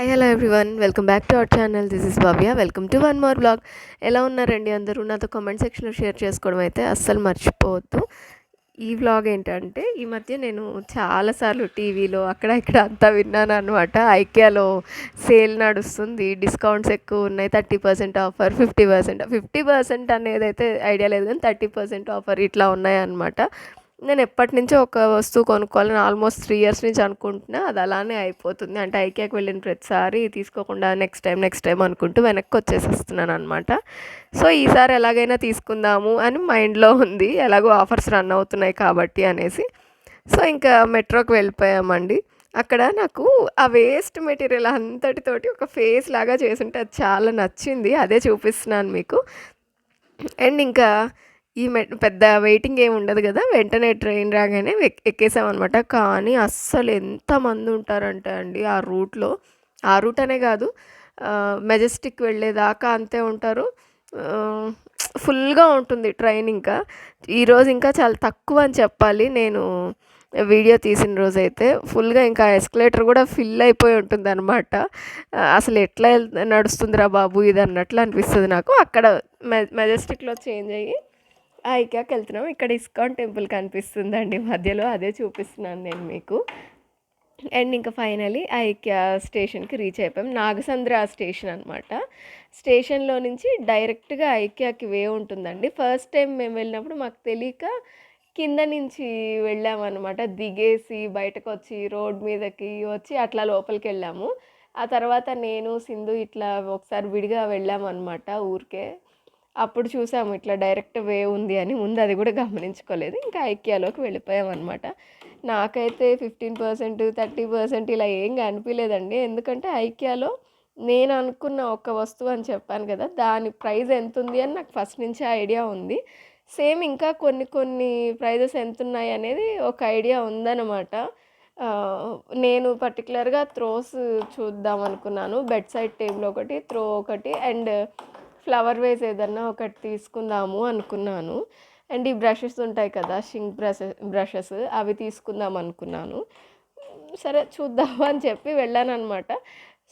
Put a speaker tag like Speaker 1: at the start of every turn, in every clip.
Speaker 1: Hi hello everyone welcome back to our channel. This is Bhavya. Welcome to one more blog. ఎలా ఉన్నారండి అందరూ? నాతో comment సెక్షన్లో share చేసుకోవడం అయితే అస్సలు మర్చిపోవద్దు. ఈ వ్లాగ్ ఏంటంటే ఈ మధ్య నేను చాలాసార్లు టీవీలో అక్కడ ఇక్కడ అంతా విన్నాను అనమాట. ఐకియాలో సేల్ నడుస్తుంది, డిస్కౌంట్స్ ఎక్కువ ఉన్నాయి, 30% ఆఫర్, 50% అనేది అయితే ఐడియా లేదు కానీ 30% ఆఫర్ ఇట్లా ఉన్నాయన్నమాట. నేను ఎప్పటినుంచో ఒక వస్తువు కొనుక్కోవాలని ఆల్మోస్ట్ 3 ఇయర్స్ నుంచి అనుకుంటున్నా. అది అలానే అయిపోతుంది. అంటే ఐకియాకి వెళ్ళిన ప్రతిసారి తీసుకోకుండా నెక్స్ట్ టైం అనుకుంటూ వెనక్కి వచ్చేసేస్తున్నాను అనమాట. సో ఈసారి ఎలాగైనా తీసుకుందాము అని మైండ్లో ఉంది, ఎలాగో ఆఫర్స్ రన్ అవుతున్నాయి కాబట్టి అనేసి. సో ఇంకా మెట్రోకి వెళ్ళిపోయామండి. అక్కడ నాకు ఆ వేస్ట్ మెటీరియల్ అంతటితోటి ఒక ఫేస్ లాగా చేసుంటే అది చాలా నచ్చింది. అదే చూపిస్తున్నాను మీకు. అండ్ ఇంకా పెద్ద వెయిటింగ్ ఏమి ఉండదు కదా, వెంటనే ట్రైన్ రాగానే ఎక్కేసామన్నమాట. కానీ అస్సలు ఎంతమంది ఉంటారంటే అండి ఆ రూట్లో, ఆ రూట్ అనే కాదు, మెజెస్టిక్ వెళ్ళేదాకా అంతే ఉంటారు. ఫుల్గా ఉంటుంది ట్రైన్. ఇంకా ఈరోజు ఇంకా చాలా తక్కువ అని చెప్పాలి. నేను వీడియో తీసిన రోజైతే ఫుల్గా ఇంకా ఎస్కలేటర్ కూడా ఫిల్ అయిపోయి ఉంటుంది అనమాట. అసలు ఎట్లా నడుస్తుందిరా బాబు ఇది అన్నట్లు అనిపిస్తుంది నాకు. అక్కడ మెజెస్టిక్లో చేంజ్ అయ్యి ఐకియాకి వెళ్తున్నాం. ఇక్కడ ఇస్కాన్ టెంపుల్ కనిపిస్తుందండి మధ్యలో, అదే చూపిస్తున్నాను నేను మీకు. అండ్ ఇంకా ఫైనలీ ఐకియా స్టేషన్కి రీచ్ అయిపోయాం. నాగసంద్ర స్టేషన్ అనమాట. స్టేషన్లో నుంచి డైరెక్ట్గా ఐకియాకి వే ఉంటుందండి. ఫస్ట్ టైం మేము వెళ్ళినప్పుడు మాకు తెలియక కింద నుంచి వెళ్ళామన్నమాట. దిగేసి బయటకు వచ్చి రోడ్ మీదకి వచ్చి అట్లా లోపలికి వెళ్ళాము. ఆ తర్వాత నేను సింధు ఇట్లా ఒకసారి విడిగా వెళ్ళామన్నమాట ఊరికే. అప్పుడు చూసాము ఇట్లా డైరెక్ట్ వే ఉంది అని. ముందు అది కూడా గమనించుకోలేదు. ఇంకా ఐకియాలోకి వెళ్ళిపోయామన్నమాట. నాకైతే 15%, 30% ఇలా ఏం కనిపించలేదండి. ఎందుకంటే ఐకియాలో నేను అనుకున్న ఒక వస్తువు అని చెప్పాను కదా, దాని ప్రైస్ ఎంత ఉంది అని నాకు ఫస్ట్ నుంచే ఐడియా ఉంది. సేమ్ ఇంకా కొన్ని ప్రైజెస్ ఎంత ఉన్నాయి అనేది ఒక ఐడియా ఉందన్నమాట. నేను పర్టికులర్గా త్రోస్ చూద్దాం అనుకున్నాను. బెడ్ సైడ్ టేబుల్ ఒకటి, త్రో ఒకటి, అండ్ ఫ్లవర్ వేస్ ఏదన్నా ఒకటి తీసుకుందాము అనుకున్నాను. అండ్ ఈ బ్రషెస్ ఉంటాయి కదా, షింక్ బ్రషెస్ అవి తీసుకుందాం అనుకున్నాను. సరే చూద్దాము అని చెప్పి వెళ్ళానమాట.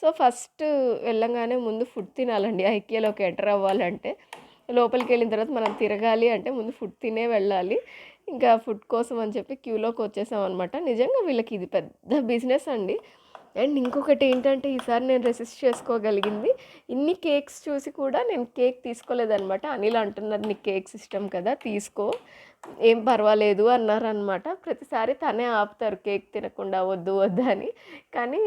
Speaker 1: సో ఫస్ట్ వెళ్ళంగానే ముందు ఫుడ్ తినాలండి. ఐకియాలోకి ఎంటర్ అవ్వాలంటే, లోపలికి వెళ్ళిన తర్వాత మనం తిరగాలి అంటే ముందు ఫుడ్ తినే వెళ్ళాలి. ఇంకా ఫుడ్ కోసం అని చెప్పి క్యూలోకి వచ్చేసాం అనమాట. నిజంగా వీళ్ళకి ఇది పెద్ద బిజినెస్ అండి. అండ్ ఇంకొకటి ఏంటంటే ఈసారి నేను రెసిస్ట్ చేసుకోగలిగింది, ఇన్ని కేక్స్ చూసి కూడా నేను కేక్ తీసుకోలేదనమాట. అనిల్ అంటున్నారు నీకు కేక్స్ ఇష్టం కదా తీసుకో, ఏం పర్వాలేదు అన్నారనమాట. ప్రతిసారి తనే ఆపుతారు కేక్ తినకుండా, వద్దు వద్దు అని. కానీ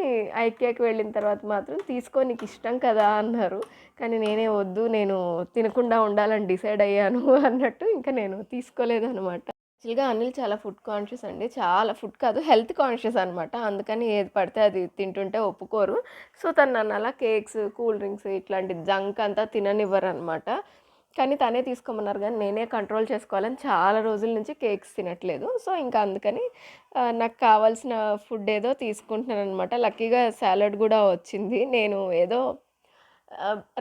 Speaker 1: ఐకియాకి వెళ్ళిన తర్వాత మాత్రం తీసుకో నీకు ఇష్టం కదా అన్నారు. కానీ నేనే వద్దు, నేను తినకుండా ఉండాలని డిసైడ్ అయ్యాను అన్నట్టు ఇంకా నేను తీసుకోలేదనమాట. యాక్చువల్గా అనిల్ చాలా ఫుడ్ కాన్షియస్ అండి. చాలా ఫుడ్ కాదు, హెల్త్ కాన్షియస్ అనమాట. అందుకని ఏది పడితే అది తింటుంటే ఒప్పుకోరు. సో తను నన్ను అలా కేక్స్, కూల్ డ్రింక్స్ ఇట్లాంటి జంక్ అంతా తిననివ్వరు అనమాట. కానీ తనే తీసుకోమన్నారు, కానీ నేనే కంట్రోల్ చేసుకోవాలని చాలా రోజుల నుంచి కేక్స్ తినట్లేదు. సో ఇంకా అందుకని నాకు కావాల్సిన ఫుడ్ ఏదో తీసుకుంటున్నాను అనమాట. లక్కీగా సాలడ్ కూడా వచ్చింది. నేను ఏదో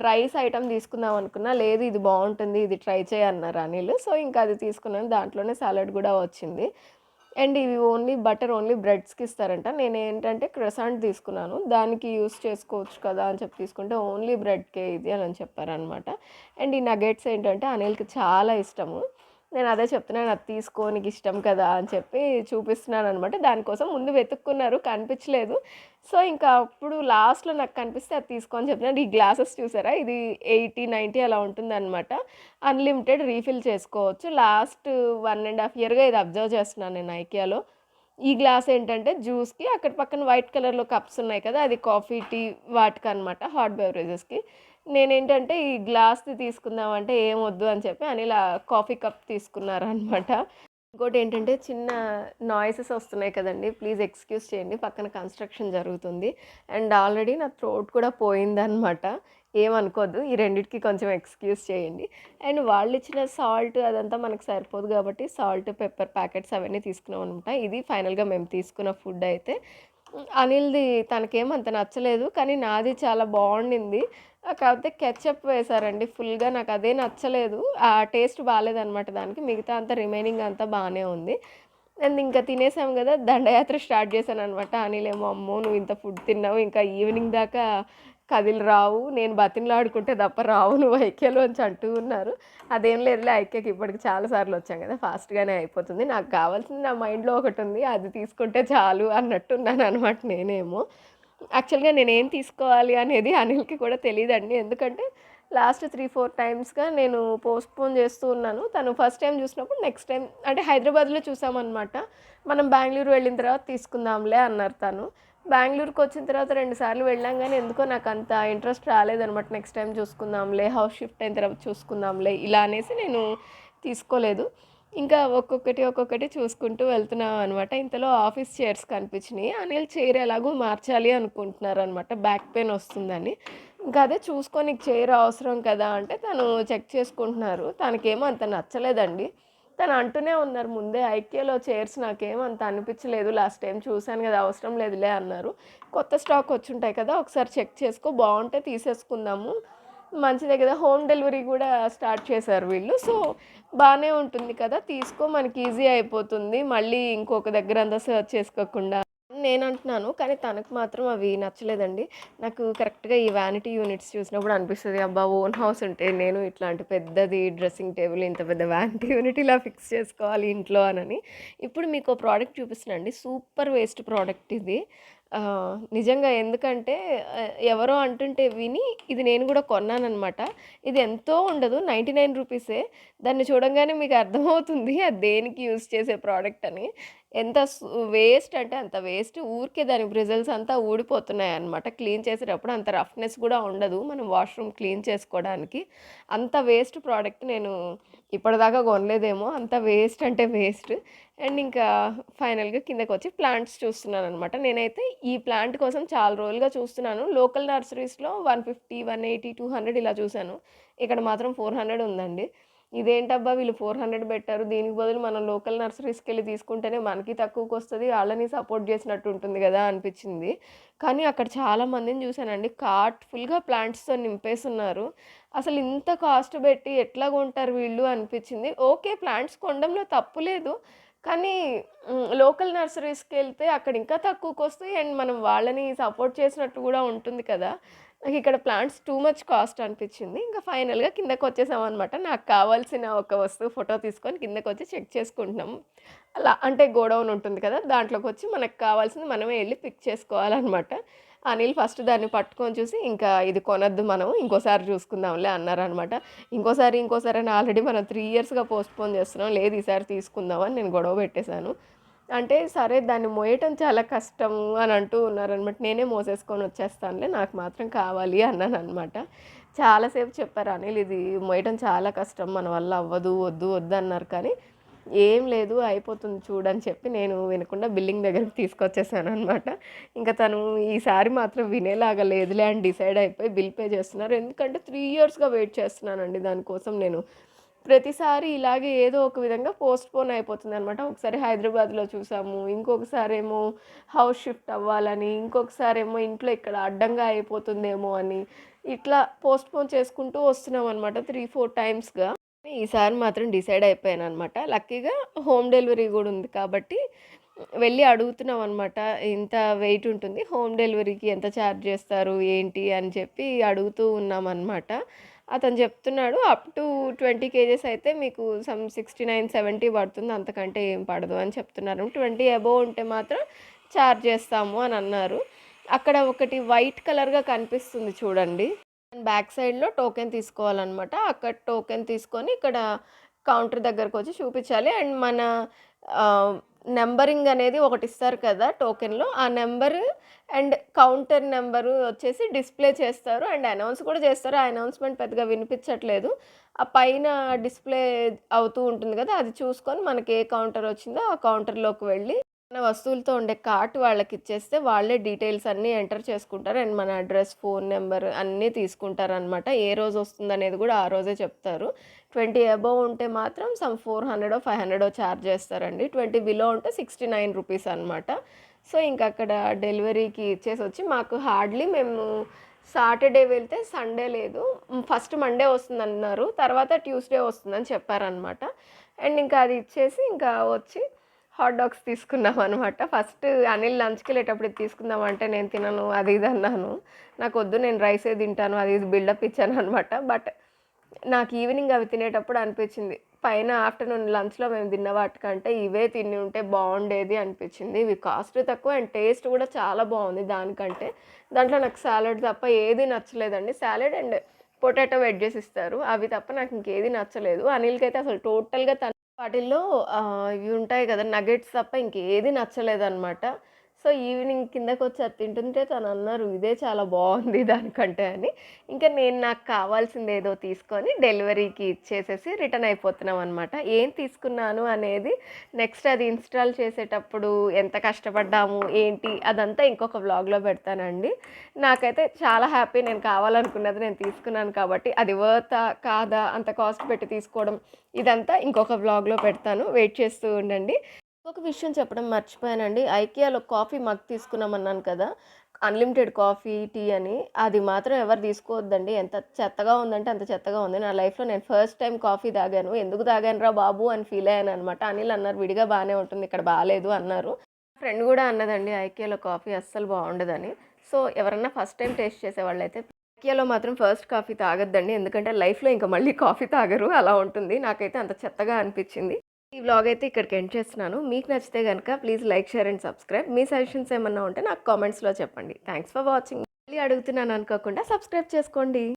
Speaker 1: రైస్ ఐటమ్ తీసుకుందాం అనుకున్నా, లేదు ఇది బాగుంటుంది ఇది ట్రై చేయి అన్నారు అనిల్. సో ఇంకా అది తీసుకున్నాను. దాంట్లోనే సాలడ్ కూడా వచ్చింది. అండ్ ఇవి ఓన్లీ బ్రెడ్స్కి ఇస్తారంట. నేను ఏంటంటే క్రొసాంట్ తీసుకున్నాను, దానికి యూస్ చేసుకోవచ్చు కదా అని చెప్పి తీసుకుంటే ఓన్లీ బ్రెడ్కే ఇది అని చెప్పారనమాట. అండ్ ఈ నగెట్స్ ఏంటంటే అనిల్కి చాలా ఇష్టము. నేను అదే చెప్తున్నాను, అది తీసుకో నీకు ఇష్టం కదా అని చెప్పి చూపిస్తున్నాను అనమాట. దానికోసం ముందు వెతుక్కున్నారు, కనిపించలేదు. సో ఇంకా అప్పుడు లాస్ట్లో నాకు కనిపిస్తే అది తీసుకొని చెప్తున్నాను. ఈ గ్లాసెస్ చూసారా, ఇది 80-90 అలా ఉంటుందన్నమాట. అన్లిమిటెడ్ రీఫిల్ చేసుకోవచ్చు. లాస్ట్ 1.5 ఇయర్గా ఇది అబ్జర్వ్ చేస్తున్నాను నేను ఐకియాలో. ఈ గ్లాస్ ఏంటంటే జ్యూస్కి, అక్కడ పక్కన వైట్ కలర్లో కప్స్ ఉన్నాయి కదా, అది కాఫీ, టీ వాటికి అనమాట, హాట్ బెవరేజెస్కి. నేనేంటంటే ఈ గ్లాస్ది తీసుకుందామంటే ఏం వద్దు అని చెప్పి అనిల్ కాఫీ కప్ తీసుకున్నారనమాట. ఇంకోటి ఏంటంటే చిన్న నాయిసెస్ వస్తున్నాయి కదండి, ప్లీజ్ ఎక్స్క్యూజ్ చేయండి, పక్కన కన్స్ట్రక్షన్ జరుగుతుంది. అండ్ ఆల్రెడీ నా థ్రోట్ కూడా పోయిందనమాట. ఏమనుకోద్దు, ఈ రెండిటికి కొంచెం ఎక్స్క్యూజ్ చేయండి. అండ్ వాళ్ళు ఇచ్చిన సాల్ట్ అదంతా మనకు సరిపోదు కాబట్టి సాల్ట్, పెప్పర్ ప్యాకెట్స్ అవన్నీ తీసుకున్నాం అనమాట. ఇది ఫైనల్గా మేము తీసుకున్న ఫుడ్ అయితే. అనిల్ది తనకేమంత నచ్చలేదు, కానీ నాది చాలా బాగుండింది. కాకపోతే కెచప్ వేశారండి ఫుల్గా, నాకు అదే నచ్చలేదు. ఆ టేస్ట్ బాగాలేదనమాట దానికి. మిగతా అంతా రిమైనింగ్ అంతా బాగానే ఉంది. అండ్ ఇంకా తినేసాం కదా, దండయాత్ర స్టార్ట్ చేశాననమాట. అనిలేమో అమ్మో నువ్వు ఇంత ఫుడ్ తిన్నావు ఇంకా ఈవినింగ్ దాకా కదిలి రావు, నేను బతిమలాడుకుంటే తప్ప రావు నువ్వు ఐక్యలో అని అంటూ ఉన్నారు. అదేం లేదులే, ఐక్యకి ఇప్పటికి చాలా సార్లు వచ్చాం కదా, ఫాస్ట్గానే అయిపోతుంది. నాకు కావాల్సింది నా మైండ్లో ఒకటి ఉంది, అది తీసుకుంటే చాలు అన్నట్టున్నాను అనమాట నేనేమో. యాక్చువల్గా నేనేం తీసుకోవాలి అనేది అనిల్కి కూడా తెలియదండి, ఎందుకంటే లాస్ట్ 3-4 టైమ్స్గా నేను పోస్ట్పోన్ చేస్తూ ఉన్నాను. తను ఫస్ట్ టైం చూసినప్పుడు నెక్స్ట్ టైం అంటే హైదరాబాద్లో చూసామన్నమాట. మనం బెంగళూరు వెళ్ళిన తర్వాత తీసుకుందాంలే అన్నారు తను. బెంగళూరుకి వచ్చిన తర్వాత 2 సార్లు వెళ్ళాం కానీ ఎందుకో నాకు అంత ఇంట్రెస్ట్ రాలేదనమాట. నెక్స్ట్ టైం చూసుకుందాంలే, హౌస్ షిఫ్ట్ అయిన తర్వాత చూసుకుందాంలే ఇలా అనేసి నేను తీసుకోలేదు. ఇంకా ఒక్కొక్కటి చూసుకుంటూ వెళ్తున్నాం అనమాట. ఇంతలో ఆఫీస్ చైర్స్ కనిపించినాయి. అనిల్ చైర్ ఎలాగో మార్చాలి అనుకుంటున్నారనమాట, బ్యాక్ పెయిన్ వస్తుందని. ఇంకా అదే చూసుకొని చైర్ అవసరం కదా అంటే తను చెక్ చేసుకుంటున్నారు. తనకేమో అంత నచ్చలేదండి. తను అంటూనే ఉన్నారు ముందే, ఐక్యలో చైర్స్ నాకేమో అంత అనిపించలేదు, లాస్ట్ టైం చూశాను కదా అవసరం లేదులే అన్నారు. కొత్త స్టాక్ వచ్చుంటాయి కదా, ఒకసారి చెక్ చేసుకో, బాగుంటే తీసేసుకుందాము, మంచిదే కదా. హోమ్ డెలివరీ కూడా స్టార్ట్ చేశారు వీళ్ళు. సో బాగానే ఉంటుంది కదా, తీసుకో, మనకి ఈజీ అయిపోతుంది, మళ్ళీ ఇంకొక దగ్గర అంతా సర్చ్ చేసుకోకుండా నేను అంటున్నాను. కానీ తనకు మాత్రం అవి నచ్చలేదండి. నాకు కరెక్ట్గా ఈ వ్యానిటీ యూనిట్స్ చూసినప్పుడు అనిపిస్తుంది, అబ్బా ఓన్ హౌస్ ఉంటే నేను ఇట్లాంటి పెద్దది డ్రెస్సింగ్ టేబుల్, ఇంత పెద్ద వ్యానిటీ యూనిట్ ఇలా ఫిక్స్ చేసుకోవాలి ఇంట్లో అని. ఇప్పుడు మీకు ప్రోడక్ట్ చూపిస్తున్నాండి, సూపర్ వేస్ట్ ప్రోడక్ట్ ఇది. నిజంగా ఎందుకంటే ఎవరో అంటుంటే విని ఇది నేను కూడా కొన్నాననమాట. ఇది ఎంతో ఉండదు, 99 రూపీసే. దాన్ని చూడంగానే మీకు అర్థమవుతుంది అది దేనికి యూజ్ చేసే ప్రోడక్ట్ అని. ఎంత వేస్ట్ అంటే అంత వేస్ట్, ఊరికే దాని బ్రిజల్స్ అంతా ఊడిపోతున్నాయి అనమాట. క్లీన్ చేసేటప్పుడు అంత రఫ్నెస్ కూడా ఉండదు మనం వాష్రూమ్ క్లీన్ చేసుకోవడానికి. అంత వేస్ట్ ప్రోడక్ట్ నేను ఇప్పటిదాకా కొనలేదేమో, అంత వేస్ట్ అంటే వేస్ట్. అండ్ ఇంకా ఫైనల్గా కిందకి వచ్చి ప్లాంట్స్ చూస్తున్నాను అనమాట. నేనైతే ఈ ప్లాంట్ కోసం చాలా రోజులుగా చూస్తున్నాను. లోకల్ నర్సరీస్లో 150, 180, 200 ఇలా చూశాను. ఇక్కడ మాత్రం 400 ఉందండి. ఇదేంటబ్బా వీళ్ళు 400 పెట్టారు, దీనికి బదులు మనం లోకల్ నర్సరీస్కి వెళ్ళి తీసుకుంటేనే మనకి తక్కువకి వస్తుంది, వాళ్ళని సపోర్ట్ చేసినట్టు ఉంటుంది కదా అనిపించింది. కానీ అక్కడ చాలా మందిని చూశానండి, కార్ట్ ఫుల్గా ప్లాంట్స్తో నింపేస్తున్నారు. అసలు ఇంత కాస్ట్ పెట్టి ఎట్లా కొంటారు వీళ్ళు అనిపించింది. ఓకే, ప్లాంట్స్ కొనడంలో తప్పు లేదు, కానీ లోకల్ నర్సరీస్‌కెళ్తే అక్కడ ఇంకా తక్కువకొస్తాయి. అండ్ మనం వాళ్ళని సపోర్ట్ చేసినట్టు గూడా ఉంటుంది కదా. నాకిక్కడ ప్లాంట్స్ టూ మచ్ కాస్ట్ అనిపిచ్చింది. ఇంకా ఫైనల్‌గా కిందకొచ్చేసామనమాట. నాకు కావాల్సిన ఒక వస్తువు ఫోటో తీసుకొని కిందకొచ్చి చెక్ చేసుకుంటున్నాం. అలా అంటే గోడౌన్ ఉంటుంది కదా, దాంట్లోకొచ్చి మనకు కావాల్సింది మనమే ఎళ్లి పిక్ చేసుకోవాలనమాట. అనిల్ ఫస్ట్ దాన్ని పట్టుకొని చూసి, ఇంకా ఇది కొనొద్దు మనం, ఇంకోసారి చూసుకుందాంలే అన్నారనమాట. ఇంకోసారి అని ఆల్రెడీ మనం 3 ఇయర్స్‌గా పోస్ట్‌పోన్ చేస్తున్నాం. లేదు ఈసారి తీసుకుందాం అని నేను గొడవ పెట్టేశాను. అంటే సరే దాన్ని మోయటం చాలా కష్టము అని అంటూ ఉన్నారనమాట. నేనే మోసేసుకొని వచ్చేస్తానులే, నాకు మాత్రం కావాలి అన్నాననమాట. చాలాసేపు చెప్పారు అనిల్, ఇది మోయటం చాలా కష్టం, మన వల్ల అవ్వదు, వద్దు వద్దు అన్నారు. కానీ ఏం లేదు అయిపోతుంది చూడని చెప్పి నేను వినకుండా బిల్లింగ్ దగ్గరికి తీసుకొచ్చేసాననమాట. ఇంకా తను ఈసారి మాత్రం వినేలాగా లేదులే అని డిసైడ్ అయిపోయి బిల్ పే చేస్తున్నారు. ఎందుకంటే 3 ఇయర్స్‌గా వెయిట్ చేస్తున్నానండి దానికోసం నేను. ప్రతిసారి ఇలాగే ఏదో ఒక విధంగా పోస్ట్‌పోన్ అయిపోతుందనమాట. ఒకసారి హైదరాబాద్‌లో చూసాము, ఇంకొకసారేమో హౌస్ షిఫ్ట్ అవ్వాలని, ఇంకొకసారేమో ఇంట్లో ఇక్కడ అడ్డంగా అయిపోతుందేమో అని, ఇట్లా పోస్ట్‌పోన్ చేసుకుంటూ వస్తున్నామనమాట 3-4 టైమ్స్‌గా. ఈసారి మాత్రం డిసైడ్ అయిపోయాననమాట. లక్కీగా హోమ్ డెలివరీ గూడా ఉంది కాబట్టి వెళ్ళి అడుగుతున్నామనమాట. ఇంత వెయిట్ ఉంటుంది, హోమ్ డెలివరీకి ఎంత ఛార్జ్ చేస్తారు, ఏంటి అని చెప్పి అడుగుతూ ఉన్నామనమాట. అతను చెప్తున్నాడు అప్ టు 20 కేజెస్ అయితే మీకు సమ్ 69, 70 పడుతుంది, అంతకంటే ఏం పడదు అని చెప్తున్నారు. 20 అబోవ్ ఉంటే మాత్రం ఛార్జ్ చేస్తాము అని అన్నారు. అక్కడ ఒకటి వైట్ కలర్‌గా కనిపిస్తుంది చూడండి, బ్యాక్ సైడ్‌లో టోకెన్ తీసుకోవాలనమాట. అక్కడ టోకెన్ తీసుకొని ఇక్కడ కౌంటర్ దగ్గరకొచ్చి చూపించాలి. అండ్ మన నంబరింగ్ అనేది ఒకటి ఇస్తారు కదా టోకెన్‌లో, ఆ నెంబరు అండ్ కౌంటర్ నెంబరు వచ్చేసి డిస్‌ప్లే చేస్తారు. అండ్ అనౌన్స్ కూడా చేస్తారు. ఆ అనౌన్స్‌మెంట్ పెద్దగా వినిపించట్లేదు. ఆ పైన డిస్‌ప్లే అవుతూ ఉంటుంది కదా, అది చూసుకొని మనకి ఏ కౌంటర్ వచ్చిందో ఆ కౌంటర్‌లోకి వెళ్ళి మన వస్తువులతో ఉండే కార్ట్ వాళ్ళకిచ్చేస్తే వాళ్ళే డీటెయిల్స్ అన్నీ ఎంటర్ చేసుకుంటారు. అండ్ మన అడ్రస్, ఫోన్ నెంబర్ అన్నీ తీసుకుంటారనమాట. ఏ రోజు వస్తుందనేది కూడా ఆ రోజే చెప్తారు. 20 అబోవ్ ఉంటే మాత్రం సమ్ 400 500 ఛార్జ్ చేస్తారండి. 20 బిలో ఉంటే 69 రూపీస్ అనమాట. సో ఇంకా అక్కడ డెలివరీకి ఇచ్చేసొచ్చి, మాకు హార్డ్లీ మేము సాటర్డే వెళ్తే సండే లేదు, ఫస్ట్ మండే వస్తుందన్నారు, తర్వాత ట్యూస్డే వస్తుందని చెప్పారనమాట. అండ్ ఇంకా అది ఇచ్చేసి ఇంకా వచ్చి హాట్ డాగ్స్ తీసుకున్నాం అనమాట. ఫస్ట్ అనిల్ లంచ్‌కి వెళ్ళేటప్పుడు ఇది తీసుకుందాం అంటే నేను తినను అది ఇది అన్నాను. నాకొద్దు నేను రైసే తింటాను అది ఇది బిల్డప్ ఇచ్చాననమాట. బట్ నాకు ఈవినింగ్ అవి తినేటప్పుడు అనిపించింది. పైన ఆఫ్టర్‌నూన్ లంచ్‌లో మేము తిన్న వాటికంటే ఇవే తిని ఉంటే బావుండేది అనిపించింది. ఇవి కాస్ట్ తక్కువ అండ్ టేస్ట్ కూడా చాలా బావుంది దానికంటే. దాంట్లో నాకు సాలడ్ తప్ప ఏది నచ్చలేదండి. సాలడ్ అండ్ పొటాటో వెడ్జెస్ ఇస్తారు. అవి తప్ప నాకు ఇంకేది నచ్చలేదు. అనిల్‌కైతే అసలు టోటల్‌గా వాటిల్లో ఇవి ఉంటాయి గదా! నగెట్స్ తప్ప ఇంకేది నచ్చలేదనమాట. సో, ఈవినింగ్ కిందకొచ్చి అది తింటుంటే తనన్నారు, "ఇదే చాలా బావుంది దానికంటే" అని. ఇంకా నేను నాకు కావాల్సిందేదో తీసుకొని డెలివరీకి ఇచ్చేసేసి రిటర్న్ అయిపోతున్నామనమాట. ఏం తీసుకున్నాను అనేది నెక్స్ట్ అది ఇన్‌స్టాల్ చేసేటప్పుడు ఎంత కష్టపడ్డాము, ఏంటి అదంతా ఇంకొక వ్లాగ్‌లో పెడతానండి. నాకైతే చాలా హ్యాపీ నేను కావాలనుకున్నది నేను తీసుకున్నాను కాబట్టి, అది వర్తా? కాదా? అంత కాస్ట్ పెట్టి తీసుకోవడం ఇదంతా ఇంకొక వ్లాగ్‌లో పెడతాను. వెయిట్ చేస్తూ ఉండండి. ఇంకొక విషయం చెప్పడం మర్చిపోయానండి. ఐకియాలో కాఫీ మగ్ తీసుకున్నామన్నాను కదా! అన్‌లిమిటెడ్ కాఫీ, టీ అని. అది మాత్రం ఎవరు తీసుకోవద్దండి. ఎంత చెత్తగా ఉందంటే అంత చెత్తగా ఉంది. నా లైఫ్‌లో నేను ఫస్ట్ టైమ్ కాఫీ తాగాను. ఎందుకు తాగానురా బాబు అని ఫీల్ అయ్యాననమాట. అనిల్ అన్నారు, "విడిగా బానే ఉంటుంది. ఇక్కడ బాలేదు" అన్నారు. ఫ్రెండ్ గూడా అన్నదండి ఐకియాలో కాఫీ అస్సలు బావుండదని. సో, ఎవరన్నా ఫస్ట్ టైమ్ టేస్ట్ చేసేవాళ్ళైతే ఐకియాలో మాత్రం ఫస్ట్ కాఫీ తాగొద్దండి. ఎందుకంటే లైఫ్‌లో ఇంక మళ్ళీ కాఫీ తాగరు. అలా ఉంటుంది. నాకైతే అంత చెత్తగా అనిపిచ్చింది. ఈ వ్లాగ్ అయితే ఇక్కడికి ఎండ్ చేస్తున్నాను. మీకు నచ్చితే గనక please like, share and subscribe. Me suggestions ఏమన్నా ఉంటే నాకు కామెంట్స్‌లో చెప్పండి. Thanks for watching. మళ్ళీ అడుగుతున్నాను అనుకోకుండా సబ్స్క్రైబ్ చేసుకోండి.